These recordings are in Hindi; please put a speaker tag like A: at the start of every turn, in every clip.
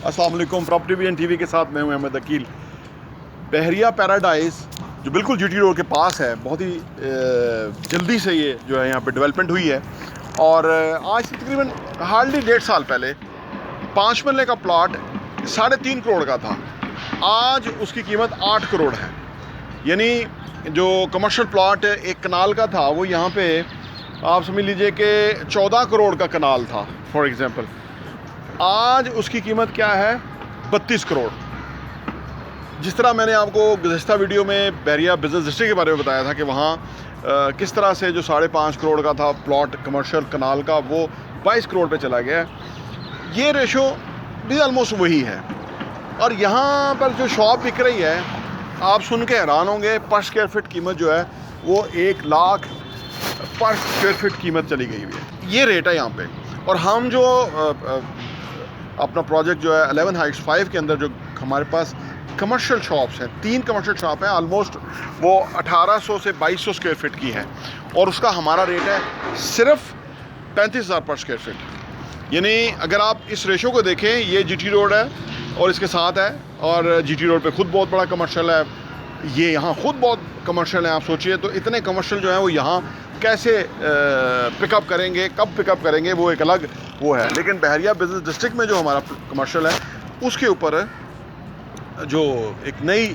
A: अस्सलाम वालेकुम। प्रॉपर्टी विजन टीवी के साथ मैं हूं अहमद अकील। बहरिया पैराडाइज जो बिल्कुल जीटी रोड के पास है, बहुत ही जल्दी से ये जो है यहाँ पे डेवलपमेंट हुई है। और आज से तकरीबन हार्डली 1.5 साल पहले 5 मरले का प्लॉट 3.5 करोड़ का था। आज उसकी कीमत 8 करोड़ है। यानी जो कमर्शियल प्लॉट एक कनाल का था वो यहाँ पे आप समझ लीजिए कि 14 करोड़ का कनाल था फॉर एग्ज़ाम्पल। आज उसकी कीमत क्या है? 32 करोड़। जिस तरह मैंने आपको गुज़श्ता वीडियो में बहरिया बिजनेस डिस्ट्रिक्ट के बारे में बताया था कि वहाँ किस तरह से जो 5.5 करोड़ का था प्लॉट कमर्शियल कनाल का, वो 22 करोड़ पे चला गया। ये रेशो भी ऑलमोस्ट वही है। और यहाँ पर जो शॉप बिक रही है, आप सुन के हैरान होंगे, पर स्क्वायर फिट कीमत जो है वो 1 लाख पर स्क्वायर फिट कीमत चली गई हुई है। ये रेट है यहाँ पे। और हम जो अपना प्रोजेक्ट जो है 11 हाइट्स 5 के अंदर जो हमारे पास कमर्शियल शॉप्स हैं, 3 कमर्शियल शॉप हैं, ऑलमोस्ट वो 1800 से 2200 स्क्वायर फिट की हैं। और उसका हमारा रेट है सिर्फ 35,000 पर स्क्वायर फिट। यानी अगर आप इस रेशो को देखें, ये जीटी रोड है और इसके साथ है, और जीटी रोड पे खुद बहुत बड़ा कमर्शियल है, ये यहाँ खुद बहुत कमर्शियल है। आप सोचिए तो इतने कमर्शियल जो है वो यहाँ कैसे पिकअप करेंगे, कब पिकअप करेंगे, वो एक अलग वो है। लेकिन बहरिया बिजनेस डिस्ट्रिक्ट में जो हमारा कमर्शियल है, उसके ऊपर जो एक नई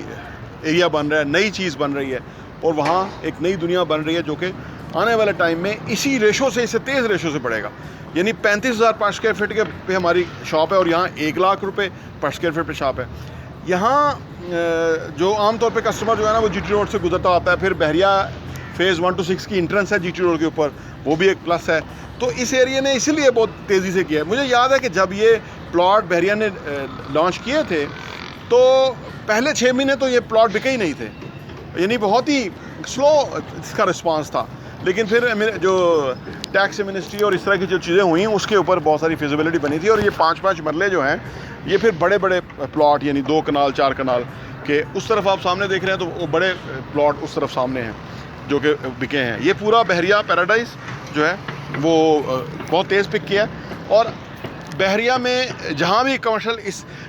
A: एरिया बन रहा है, नई चीज़ बन रही है, और वहाँ एक नई दुनिया बन रही है जो कि आने वाले टाइम में इसी रेशो से, इससे तेज़ रेशो से बढ़ेगा। यानी 35,000 पर स्क्वायर फिट के पे हमारी शॉप है, और यहाँ 1 लाख रुपए पर स्क्वायर फिट पे शॉप है। यहाँ जो आमतौर पे कस्टमर जो है ना वो जीटी रोड से गुजरता आता है, फिर बहरिया फेज़ 1 to 6 की इंट्रेंस है जीटी रोड के ऊपर, वो भी एक प्लस है। तो इस एरिया ने इसीलिए बहुत तेज़ी से किया है। मुझे याद है कि जब ये प्लॉट बहरिया ने लॉन्च किए थे तो पहले 6 महीने तो ये प्लॉट बिके ही नहीं थे। यानी बहुत ही स्लो इसका रिस्पांस था। लेकिन फिर जो टैक्स मिनिस्ट्री और इस तरह की जो चीज़ें हुई, उसके ऊपर बहुत सारी फिजिबिलिटी बनी थी, और ये 5-5 मरले जो हैं ये फिर बड़े बड़े प्लॉट, यानी 2 कनाल 4 कनाल के उस तरफ आप सामने देख रहे हैं, तो वो बड़े प्लॉट उस तरफ सामने हैं जो कि बिके हैं। ये पूरा बहरिया पैराडाइज जो है वो बहुत तेज़ पिक किया है। और बहरिया में जहाँ भी कमर्शियल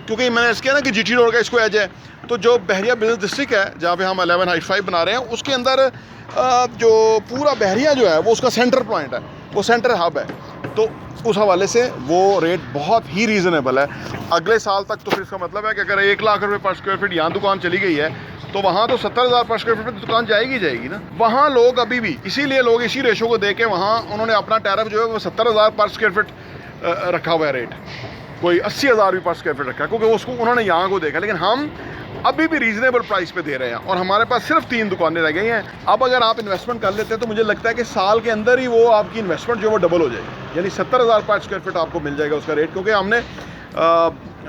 A: क्योंकि मैंने इसके ना कि जीटी रोड का इसको एज है, तो जो बहरिया बिजनेस डिस्ट्रिक्ट है जहाँ पे हम 11 हाइट 5 बना रहे हैं, उसके अंदर जो पूरा बहरिया जो है वो उसका सेंटर पॉइंट है, वो सेंटर हब है। तो उस हवाले से वो रेट बहुत ही रीज़नेबल है। अगले साल तक तो फिर इसका मतलब है कि अगर 1 लाख रुपए पर स्क्वायर फिट यहाँ दुकान चली गई है, तो वहाँ तो 70,000 पर स्क्वायर फिट दुकान जाएगी ना। वहाँ लोग अभी भी, इसीलिए लोग इसी रेशो को देख के वहाँ उन्होंने अपना टैरिफ जो है वो 70,000 पर स्क्वायर फिट रखा हुआ है रेट। कोई 80,000 भी पर स्क्वायर फिट रखा है, क्योंकि उसको उन्होंने यहाँ को देखा। लेकिन हम अभी भी रीज़नेबल प्राइस पे दे रहे हैं, और हमारे पास सिर्फ 3 दुकानें रह गई हैं। अब अगर आप इन्वेस्टमेंट कर लेते हैं तो मुझे लगता है कि साल के अंदर ही वो आपकी इन्वेस्टमेंट जो है वो डबल हो जाएगी। यानी 70,000 पर स्क्वायर फिट आपको मिल जाएगा उसका रेट। क्योंकि हमने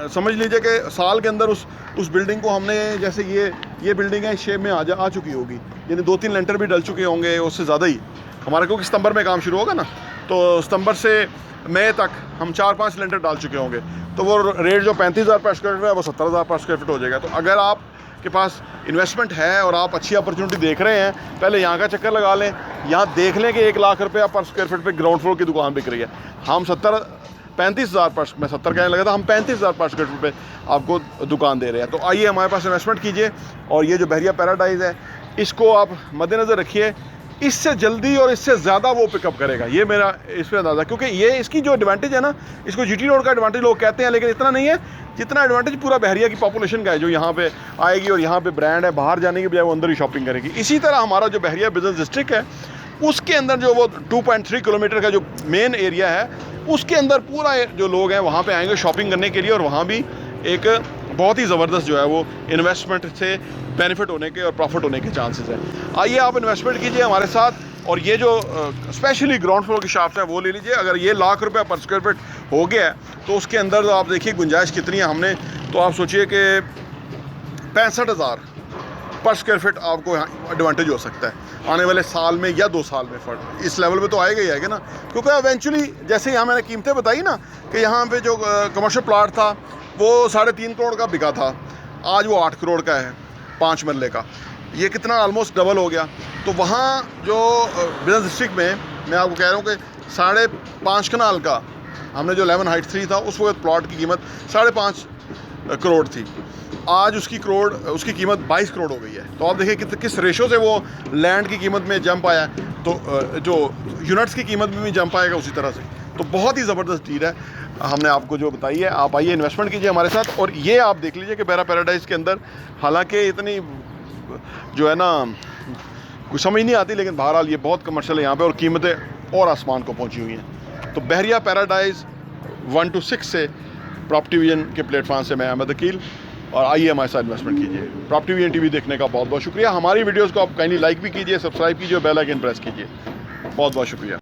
A: समझ लीजिए कि साल के अंदर उस बिल्डिंग को हमने, जैसे ये बिल्डिंग है, इस शेप में आ चुकी होगी, यानी 2-3 लेंटर भी डल चुके होंगे, उससे ज़्यादा ही हमारा, क्योंकि सितंबर में काम शुरू होगा ना, तो सितंबर से मई तक हम 4-5 लेंटर डाल चुके होंगे। तो वो रेट जो 35,000 पर स्क्वायर फिट है वो 70,000 पर स्क्वायर फिट हो जाएगा। तो अगर आपके पास इन्वेस्टमेंट है और आप अच्छी अपॉर्चुनिटी देख रहे हैं, पहले यहाँ का चक्कर लगा लें, यहाँ देख लें कि 1 लाख रुपये पर स्क्वायर फिट पे ग्राउंड फ्लोर की दुकान बिक रही है। हम 35,000 पर, मैं 70 कहने लगा था, हम 35,000 पर स्क्वायर फिट पे आपको दुकान दे रहे हैं। तो आइए हमारे पास इन्वेस्टमेंट कीजिए, और ये जो बहरिया पैराडाइज है इसको आप मद्देनज़र रखिए। इससे जल्दी और इससे ज़्यादा वो पिकअप करेगा, ये मेरा इस पर अंदाज़ा। क्योंकि ये इसकी जो एडवांटेज है ना, इसको जीटी रोड का एडवांटेज लोग कहते हैं, लेकिन इतना नहीं है जितना एडवांटेज पूरा बहरिया की पॉपुलेशन का है, जो यहाँ पे आएगी और यहाँ पे ब्रांड है, बाहर जाने के बजाय वो अंदर ही शॉपिंग करेगी। इसी तरह हमारा जो बहरिया बिजनेस डिस्ट्रिक्ट है, उसके अंदर जो वो 2.3 किलोमीटर का जो मेन एरिया है, उसके अंदर पूरा जो लोग हैं वहाँ पे आएंगे शॉपिंग करने के लिए, और वहाँ भी एक बहुत ही ज़बरदस्त जो है वो इन्वेस्टमेंट से बेनिफिट होने के और प्रॉफिट होने के चांसेस हैं। आइए आप इन्वेस्टमेंट कीजिए हमारे साथ, और ये जो स्पेशली ग्राउंड फ्लोर की शॉप्स है वो ले लीजिए। अगर ये लाख रुपये पर स्क्वायर फिट हो गया है, तो उसके अंदर तो आप देखिए गुंजाइश कितनी है हमने। तो आप सोचिए कि 65,000 पर स्क्वायर फिट आपको यहाँ एडवांटेज हो सकता है आने वाले साल में या 2 साल में। फर्क इस लेवल पे तो आएगा ही आएगा ना, क्योंकि एवेंचुअली जैसे यहाँ मैंने कीमतें बताई ना कि यहाँ पे जो कमर्शियल प्लॉट था वो 3.5 करोड़ का बिका था, आज वो 8 करोड़ का है 5 मरले का। ये कितना ऑलमोस्ट डबल हो गया। तो वहाँ जो बिजनेस डिस्ट्रिक्ट में मैं आपको कह रहा हूँ कि 5.5 कनाल का हमने जो 11 हाइट 3 था, उस वक्त प्लॉट की कीमत 5.5 करोड़ थी, आज उसकी कीमत 22 करोड़ हो गई है। तो आप देखिए किस रेशो से वो लैंड की कीमत में जंप आया है, तो जो यूनिट्स की कीमत में भी जंप आएगा उसी तरह से। तो बहुत ही ज़बरदस्त डील है, हमने आपको जो बताई है। आप आइए, इन्वेस्टमेंट कीजिए हमारे साथ। और ये आप देख लीजिए कि बेहरा पैराडाइज़ के अंदर हालांकि इतनी जो है ना कुछ समझ नहीं आती, लेकिन बहरहाल ये बहुत कमर्शियल है यहाँ पे और कीमतें और आसमान को पहुँची हुई हैं। तो बहरिया पैराडाइज़ 1 to 6 से प्रॉपर्टी विजन के प्लेटफॉर्म से मैं अहमद अकील, और आइए हमारे साथ इन्वेस्टमेंट कीजिए। प्रॉपर्टी विजन टीवी देखने का बहुत बहुत शुक्रिया। हमारी वीडियोस को आप काइंडली लाइक भी कीजिए, सब्सक्राइब कीजिए और बेल आइकन प्रेस कीजिए। बहुत बहुत शुक्रिया।